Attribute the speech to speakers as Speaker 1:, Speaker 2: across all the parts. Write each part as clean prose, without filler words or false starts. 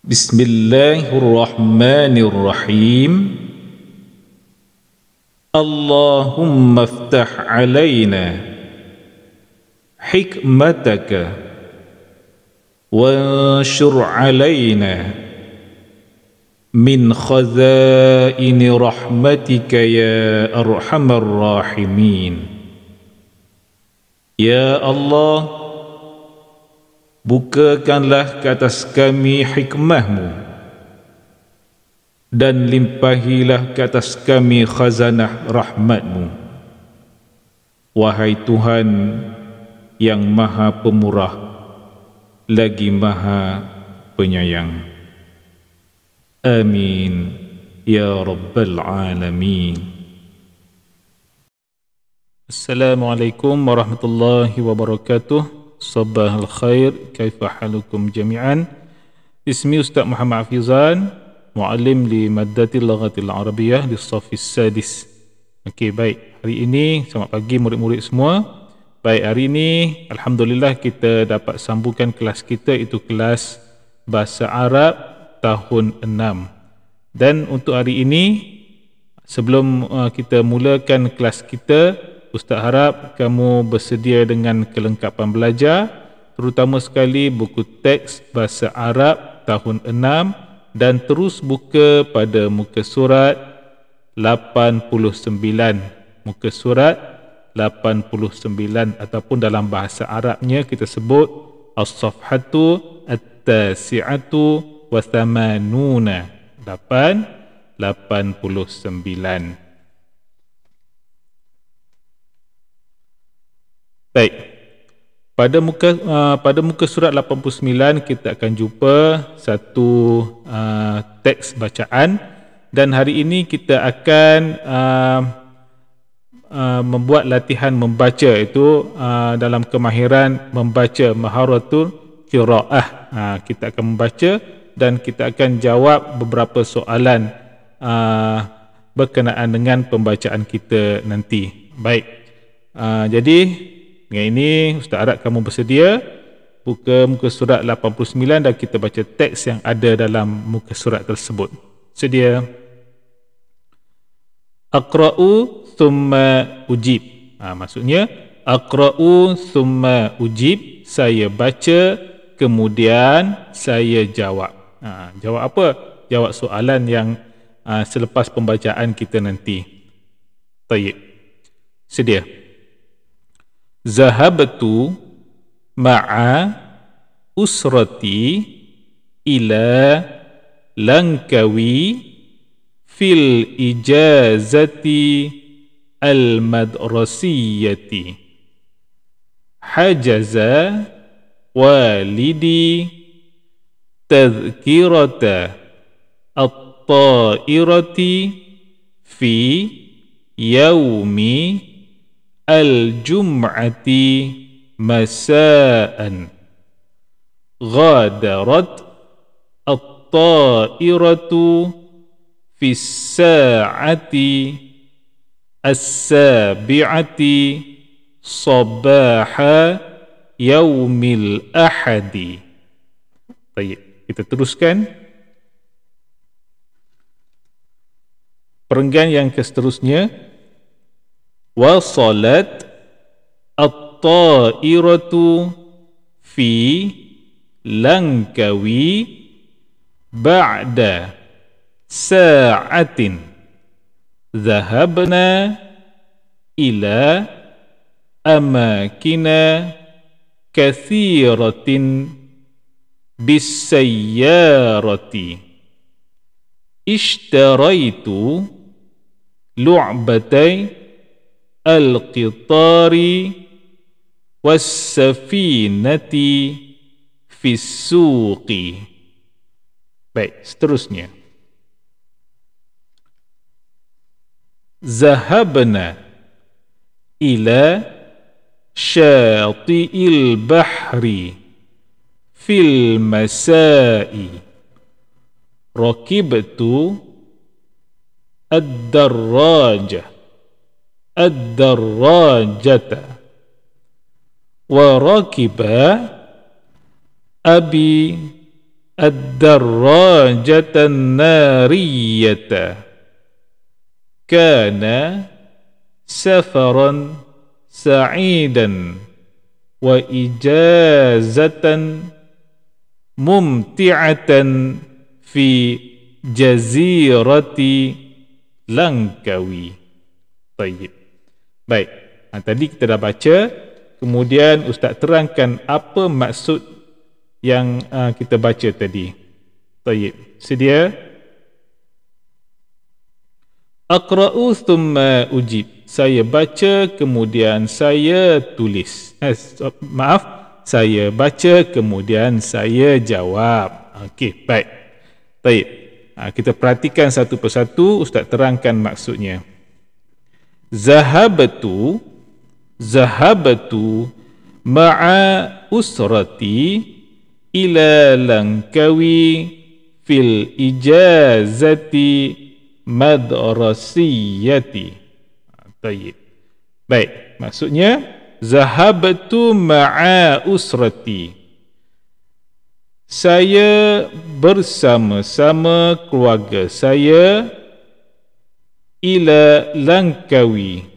Speaker 1: Bismillahirrahmanirrahim. Allahumma aftah alaina hikmataka wanshur alaina min khazaini rahmatika ya arhamar rahimin. Ya Allah, bukakanlah ke atas kami hikmahmu dan limpahilah ke atas kami khazanah rahmatmu. Wahai Tuhan yang maha pemurah lagi maha penyayang. Amin ya rabbal alamin. Assalamualaikum warahmatullahi wabarakatuh. Sabahal khair, kaifa halukum jami'an. Ismi Ustaz Muhammad Hafizan, muallim di Maddatil Laghatil Arabiyyah di Shafis Sadis. Okey, baik. Hari ini, selamat pagi murid-murid semua. Baik, hari ini alhamdulillah kita dapat sambungkan kelas kita, itu kelas Bahasa Arab tahun 6. Dan untuk hari ini, sebelum kita mulakan kelas kita, Ustaz harap kamu bersedia dengan kelengkapan belajar, terutama sekali buku teks Bahasa Arab tahun 6, dan terus buka pada muka surat 89. Muka surat 89 ataupun dalam bahasa Arabnya kita sebut As-Safhatu At-Tasi'atu wa Thamanuna, 89. Baik, pada muka surat 89 kita akan jumpa satu teks bacaan, dan hari ini kita akan membuat latihan membaca, itu dalam kemahiran membaca, maharatul qiraah. Kita akan membaca dan kita akan jawab beberapa soalan berkenaan dengan pembacaan kita nanti. Baik, jadi dengan ini Ustaz harap kamu bersedia buka muka surat 89 dan kita baca teks yang ada dalam muka surat tersebut. Sedia? Aqra'u thumma ujib. Maksudnya aqra'u thumma ujib, saya baca kemudian saya jawab. Jawab apa? Jawab soalan yang selepas pembacaan kita nanti. Tayyib. Sedia? Zahabtu ma'a usrati ila Langkawi fil ijazati al-madrasiyati. Hajaza walidi tadhkirata at-ta'irati fi yaumi al-jum'ati masa'an. Ghadarat at-ta'iratu fi as-sa'ati as-sabi'ati sabaha yaumil ahadi. Baik, kita teruskan. Perenggan yang seterusnya. Wasalat at-ta'iratu fi Langkawi ba'da sa'atin. Zahabna ila amakina kathiratin bisayyarati. Ishtaraitu lu'batai al-qitari was-safinati fis-suqi. Baik, seterusnya. Zahabna ila syati'il bahri fil masa'i. Rakibtu ad-darrajah ad-darrajata wa rakiba abi ad-darrajatan nariyata kana safaran sa'idan wa ijazatan mumti'atan fi jazirati Langkawi. Baik. Baik. Tadi kita dah baca, kemudian Ustaz terangkan apa maksud yang kita baca tadi. Baik. Sedia? Aqra'u thumma ujib. Saya baca kemudian saya tulis. Maaf, saya baca kemudian saya jawab. Okey, baik. Baik. Kita perhatikan satu persatu, Ustaz terangkan maksudnya. Zahabatu ma'a usrati ila Langkawi fil ijazati madrasiyati. Baik. Baik, maksudnya zahabtu ma'a usrati. Saya bersama-sama keluarga saya ila Langkawi.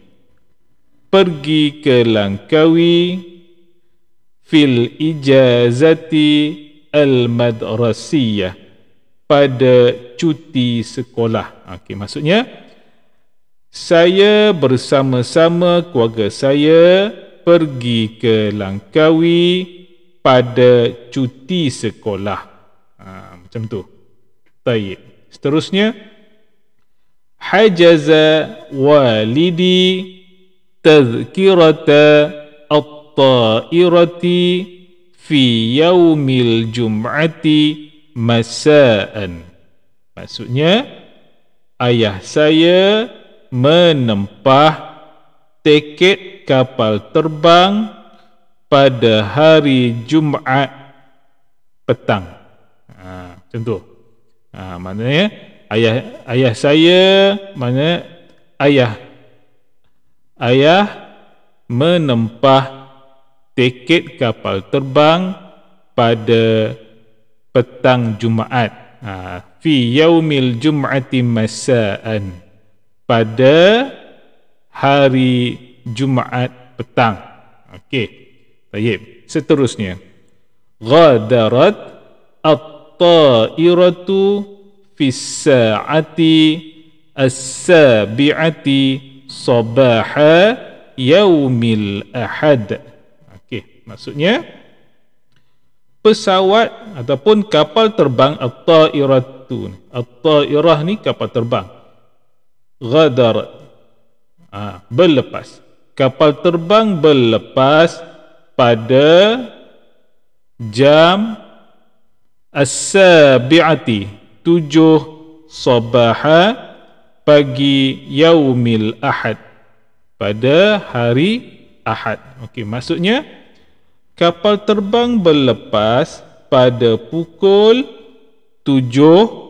Speaker 1: Pergi ke Langkawi fil ijazati al-madrasiyah, pada cuti sekolah. Okey, maksudnya saya bersama-sama keluarga saya pergi ke Langkawi pada cuti sekolah. Macam tu. Baik. Seterusnya, hajaza walidi tadhkirata at-ta'irati fi yaumil jum'ati masa'an. Maksudnya, ayah saya menempah tiket kapal terbang pada hari Jumaat petang. Macam tu. Maknanya ayah saya, mana ayah menempah tiket kapal terbang pada petang Jumaat. Fi yaumil jum'ati masa'an, pada hari Jumaat petang. Okey. Baik. Seterusnya, ghadarat at-ta'iratu fi sa'ati as-sabi'ati sabaha yaumil ahad. Okey, maksudnya pesawat ataupun kapal terbang at-ta'iratu. At-ta'irah ni kapal terbang. Ghadarat, berlepas. Kapal terbang berlepas pada jam as-sabi'ati, 7 sabaha, pagi yaumil ahad, pada hari Ahad. Okey, maksudnya kapal terbang berlepas pada pukul 7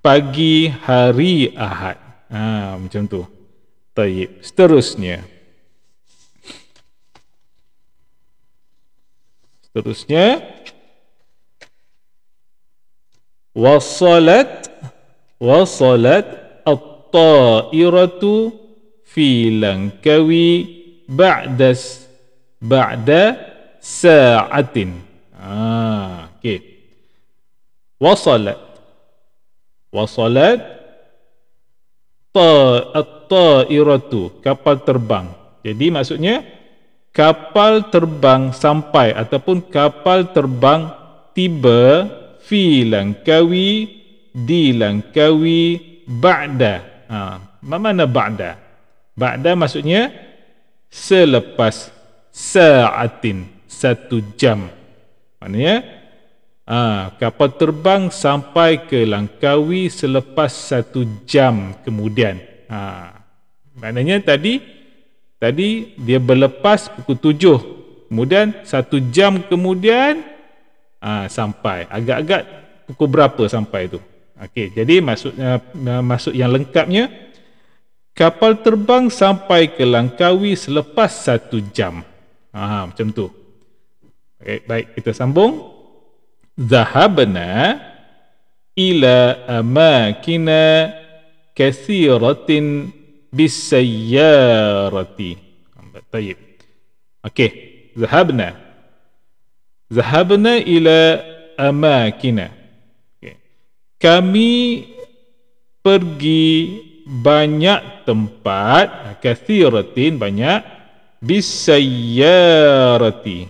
Speaker 1: pagi hari Ahad. Macam tu. Baik. Seterusnya, wasalat at-ta'iratu fi Langkawi ba'da sa'atin. Okey. Wasalat at-ta'iratu, kapal terbang. Jadi maksudnya kapal terbang sampai ataupun kapal terbang tiba fi Langkawi, di Langkawi, ba'da. Mana ba'da? Ba'da maksudnya selepas sa'atin, 1 jam. Maknanya kapal terbang sampai ke Langkawi selepas 1 jam kemudian. Maknanya tadi dia berlepas pukul 7, kemudian 1 jam kemudian sampai. Agak-agak pukul berapa sampai tu? Okey, jadi maksud yang lengkapnya, kapal terbang sampai ke Langkawi selepas 1 jam. Macam tu. Okay, baik, kita sambung. Zahabna ila amakina kathiratin bisayyarati. Baik. Okey, zahabna. Zahabna ila amakina. Okay. Kami pergi banyak tempat, kathiratin banyak, bisayyarati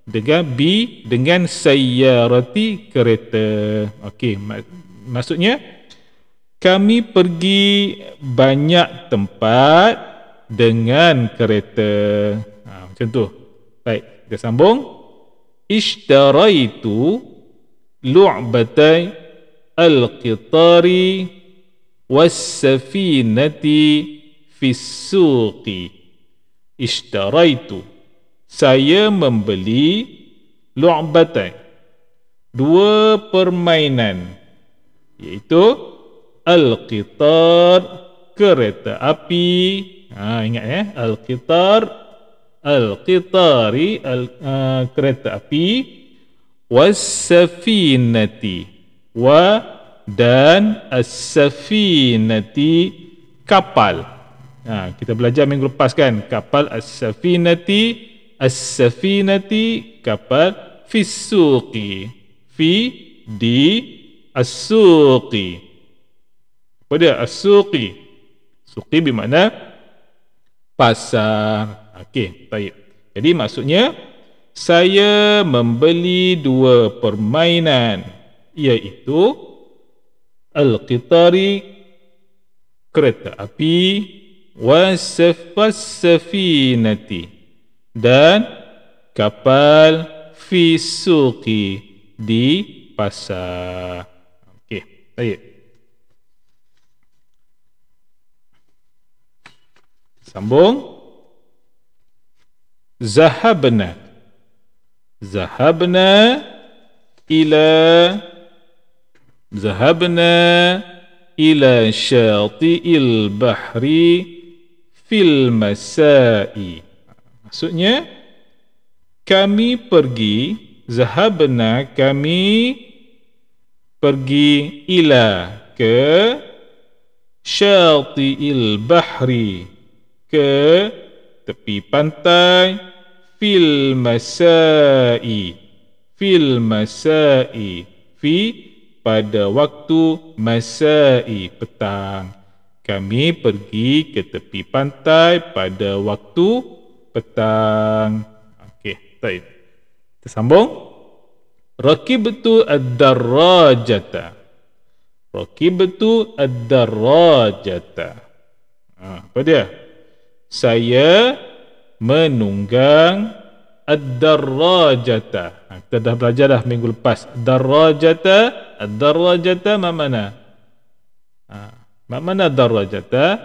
Speaker 1: dengan sayyarati kereta. Okey, maksudnya kami pergi banyak tempat dengan kereta. Macam tu. Baik, kita sambung. Ishtaraitu lu'batai al-qitari was-safinati fis-suqi. Ishtaraitu, saya membeli lu'batai, dua permainan, iaitu al-qitar, kereta api. Ingat ya, al-qitari, kereta api, was-safinati, dan as-safinati, kapal. Kita belajar minggu lepas kan, kapal as-safinati, kapal, fis-suqi, di as-suqi. Apa dia? As-suqi. Suqi bermakna pasar. Okey, baik. Jadi maksudnya saya membeli dua permainan, iaitu al-qitari, kereta api, was-safinati, dan kapal, fi suqi, di pasar. Okey, baik. Sambung. Zahabna ila syati'il bahri fil masai. Maksudnya kami pergi, zahabna, kami pergi, ila, ke, syati'il bahri, ke tepi pantai, fil masai, pada waktu masai, petang. Kami pergi ke tepi pantai pada waktu petang. Okey, baik. Kita sambung. Rakibtu ad-darrajata. Apa dia? Saya menunggang ad-darrajata. Kita dah belajar dah minggu lepas. Ad-darrajata mana? Mana darrajata?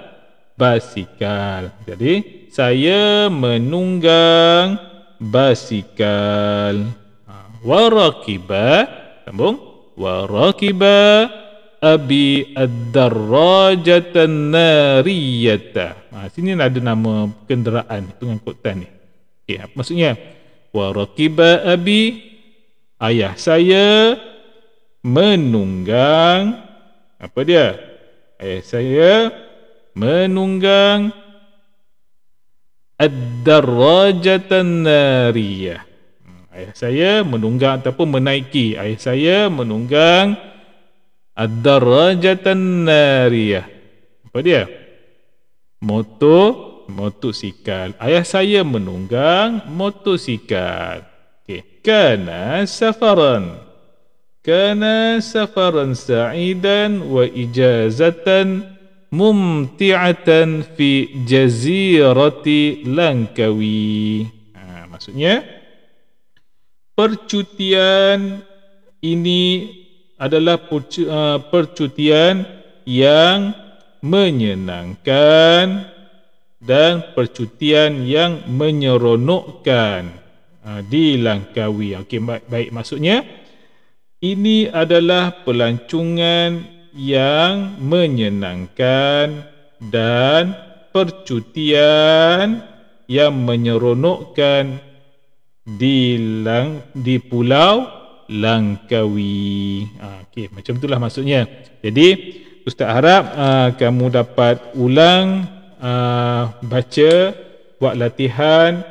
Speaker 1: Basikal. Jadi saya menunggang basikal. Warakiba, sambung. Warakiba abi ad-darrajatan nariyata. Sini ada nama kenderaan, pengangkutan ni. Okay, apa maksudnya? Warakiba abi, ayah saya menunggang, apa dia? Ayah saya menunggang ad-darrajatan nariyah. Ayah saya menunggang ataupun menaiki. Ayah saya menunggang ad-darrajatan nariyah. Apa dia? Motosikal. Ayah saya menunggang motosikal. Okey. Kana safaran sa'idan wa ijazatan mumti'atan fi jazirati Langkawi. Maksudnya percutian ini adalah percutian yang menyenangkan dan percutian yang menyeronokkan di Langkawi. Okey, baik. Maksudnya ini adalah pelancongan yang menyenangkan dan percutian yang menyeronokkan di Pulau Langkawi. Okey, macam itulah maksudnya. Jadi Ustaz harap kamu dapat ulang baca, buat latihan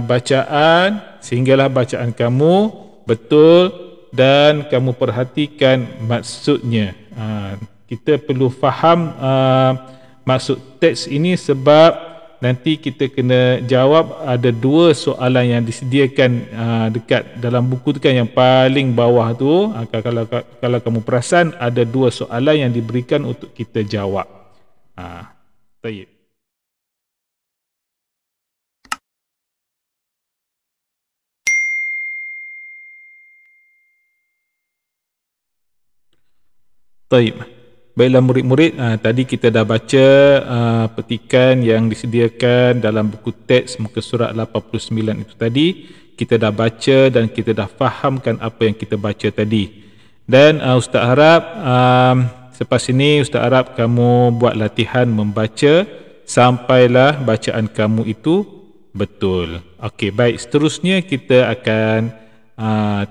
Speaker 1: bacaan sehinggalah bacaan kamu betul dan kamu perhatikan maksudnya. Kita perlu faham maksud teks ini sebab nanti kita kena jawab, ada dua soalan yang disediakan dekat dalam buku tu kan, yang paling bawah tu. Kalau kamu perasan ada dua soalan yang diberikan untuk kita jawab. Baik. Baik. Baiklah murid-murid, tadi kita dah baca petikan yang disediakan dalam buku teks muka surat 89 itu tadi. Kita dah baca dan kita dah fahamkan apa yang kita baca tadi. Dan Ustaz harap selepas ini Ustaz harap kamu buat latihan membaca sampailah bacaan kamu itu betul. Okey, baik. Seterusnya kita akan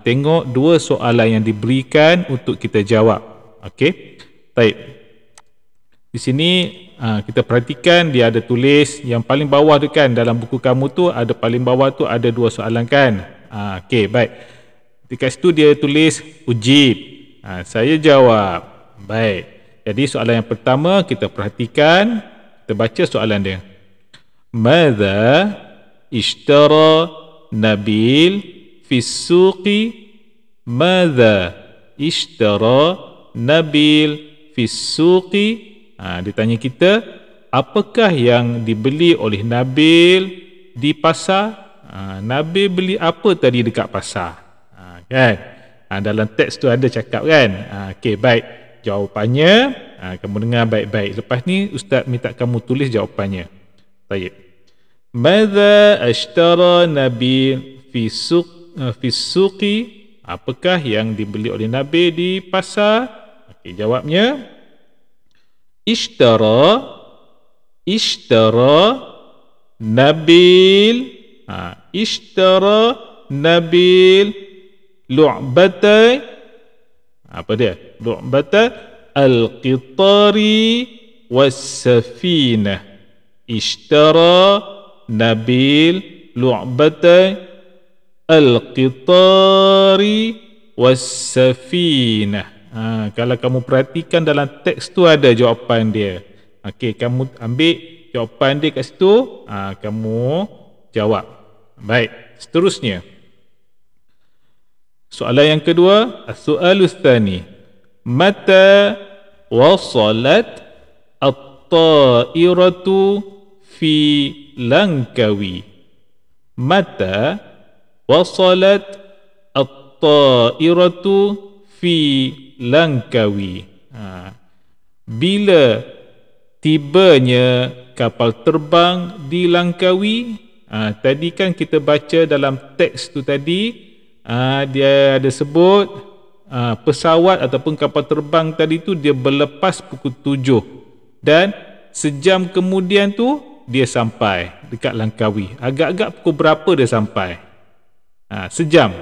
Speaker 1: tengok dua soalan yang diberikan untuk kita jawab. Okey. Baik. Di sini kita perhatikan dia ada tulis yang paling bawah tu kan, dalam buku kamu tu ada paling bawah tu ada dua soalan kan. Okey, baik. Dekat situ dia tulis ujib. Saya jawab. Baik. Jadi soalan yang pertama kita perhatikan, kita baca soalan dia. Madza ishtara Nabil fi suqi? Madza ishtara Nabil fi suqi? Dia tanya kita, apakah yang dibeli oleh Nabil di pasar? Nabil beli apa tadi dekat pasar? Kan? Dalam teks tu ada cakap kan? Okey, baik. Jawapannya kamu dengar baik-baik. Lepas ni Ustaz minta kamu tulis jawapannya. Baik. Madza ashtara Nabil fi suqi? Apakah yang dibeli oleh Nabil di pasar? Okey, jawabnya Ishtara Nabil Ishtara Nabil lu'bata, apa dia? Lu'bata al-qitari was-safinah. Ishtara Nabil lu'bata al-qitari was-safinah. Kalau kamu perhatikan dalam teks tu ada jawapan dia. Okey, kamu ambil jawapan dia kat situ, kamu jawab. Baik, seterusnya. Soalan yang kedua, as-su'alus tsani. Mata wasalat at-ta'iratu fi Langkawi? Mata wasalat at-ta'iratu fi Langkawi? Bila tibanya kapal terbang di Langkawi? Tadi kan kita baca dalam teks tu tadi, dia ada sebut pesawat ataupun kapal terbang tadi tu dia berlepas pukul 7 dan sejam kemudian tu dia sampai dekat Langkawi. Agak-agak pukul berapa dia sampai? Sejam.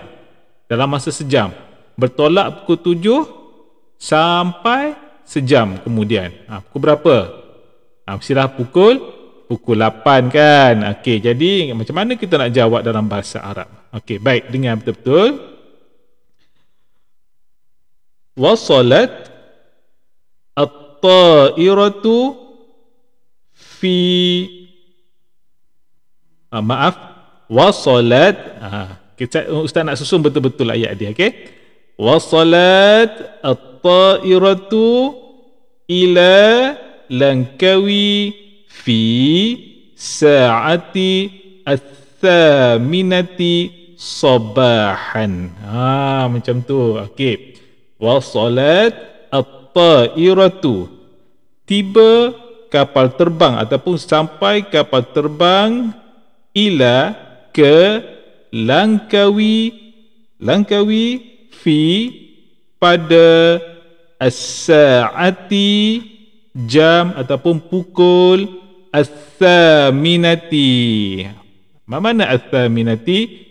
Speaker 1: Dalam masa sejam. Bertolak pukul 7 sampai sejam kemudian. Pukul berapa? Mestilah pukul 8 kan. Okey, jadi macam mana kita nak jawab dalam bahasa Arab? Okey, baik, dengar betul-betul. Wasalat at-ta'iratu fi wasalat. Ustaz nak susun betul-betul ayat dia, okey? Wasalat at-ta'iratu ila Langkawi fi sa'ati ats-tsaminati sabahan. Macam tu. Okey. Wasalat at-ta'iratu, tiba kapal terbang ataupun sampai kapal terbang ila ke Langkawi fi pada as-sa'ati jam ataupun pukul as-tsaminati. Mana as-tsaminati?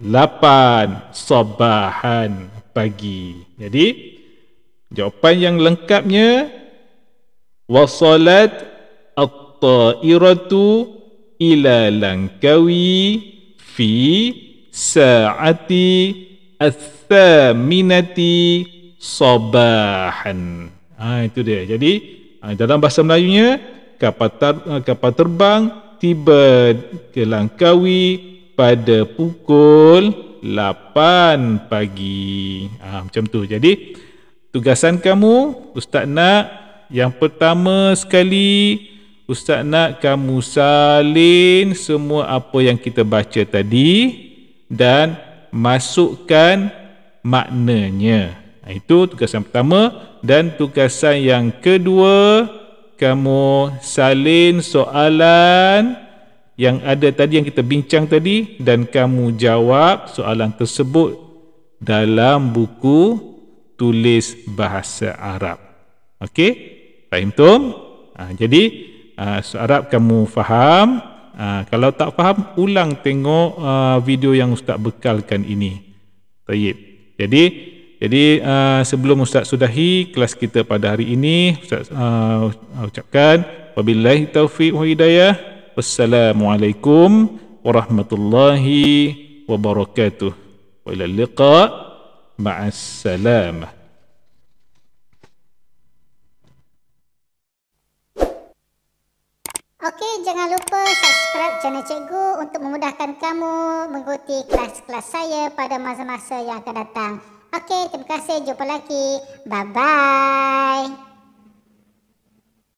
Speaker 1: 8 sabahan pagi. Jadi jawapan yang lengkapnya wasalat at-ta'iratu ila Langkawi fi sa'ati ats-tsaminati sabahan. Itu dia. Jadi dalam bahasa Melayunya kapal terbang tiba ke Langkawi pada pukul 8 pagi. Macam tu. Jadi tugasan kamu, Ustaz nak yang pertama sekali, Ustaz nak kamu salin semua apa yang kita baca tadi dan masukkan maknanya. Itu tugasan pertama. Dan tugasan yang kedua, kamu salin soalan yang ada tadi, yang kita bincang tadi, dan kamu jawab soalan tersebut dalam buku tulis bahasa Arab. Okey? Faham tum? Jadi harap kamu faham. Kalau tak faham, ulang tengok video yang Ustaz bekalkan ini. Baik. Jadi sebelum Ustaz sudahi kelas kita pada hari ini, Ustaz ucapkan wabillahi taufiq wa hidayah. Wassalamualaikum warahmatullahi wabarakatuh. Wa ilal liqa' ma'as salamah.
Speaker 2: Okey, jangan lupa subscribe channel Cikgu untuk memudahkan kamu mengikuti kelas-kelas saya pada masa-masa yang akan datang. Okey, terima kasih. Jumpa lagi. Bye-bye.